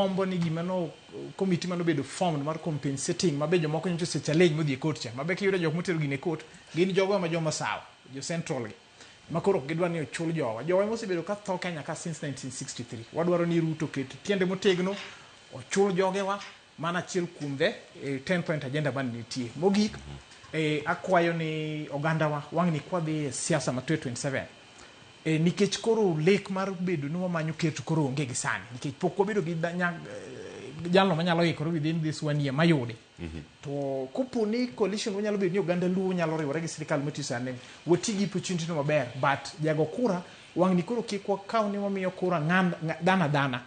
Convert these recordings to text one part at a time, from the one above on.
ombo ni gimano committee mano bedo formed mar compensating mabe jomoko nyocha se challenge modhi e court cha mabe kiyudo jok motero gine court gin jogo ma joma sawa jo central gi makoro gidwa ni ochul jowa mosebedo ka tho Kenya ka since 1963 wadwaro ni Ruto ket tiende motegno ochul jogewa mana achiel kuom 10 point agenda ban nitie mogik akwayo ni ogandawa wang' ni kwadhi e siasa ma 2027 nikech koro lek mar bedo ni wamanyo keto koro onge gi sani nikech pok wabedo gi jalno manyalo ikoro within this one year mayude to kopo ni coalition wanyalo bedo ni oganda luo nyalo riwore gi sirikal matiyo sani wati gi opportunity no maber but jago kura wang' ni koro kik wakaw ni wamiyo kura dana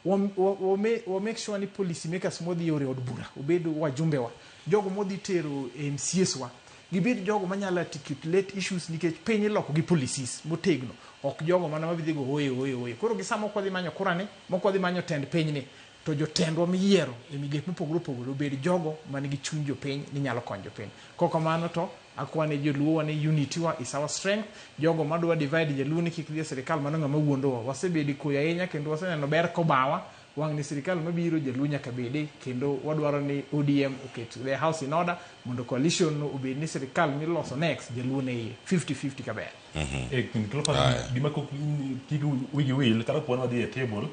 we make sure ni policy makers modhi yore od bura obedo wajumbe wa jogo modhi tero MCS wa gibed jogo manyalo articulate issues nikech piny loko gi policies motegno ok jogo mana mabidhi go oye koro gisamo kwa dhi manyo kurane moko dhi manyo tend piny ni to jotendwa miyiero e migepe mopogore obed jogo manigi chuny jopiny ni nyalo konyo piny koko mano to akwane joluo ni unity wa is our strength jogo madwa divide jaluo ni kik dhi sirikal mano ngama wuondowa wasebedi koya ahinya kendo waseneno ber kobawa wang' ni sirikal mabiro jaluo nyaka bede kendo wadwaro ni ODM oket the house in order mondo coalition no obed ni sirikal miloso next jaluo ne 50-50 kaber gima ko wigi will kala kuon wadhi e table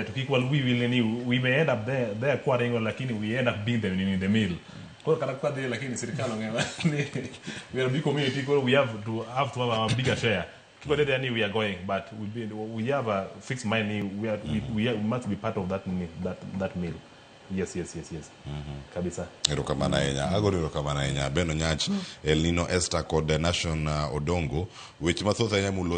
to kik wal we will ni we may end up there kwaringo lakini we end up being them in the middle kwa kala kwa de lakini serikali ngema we are big community we have to have a bigger share kiko de yani we are going but we have a fixed mind we must be part of that meal yes kabisa erokamana enya agoro erokamana enya Ben Onyach El Nino Esther kod Nation Odongo weche mathoth anya mulose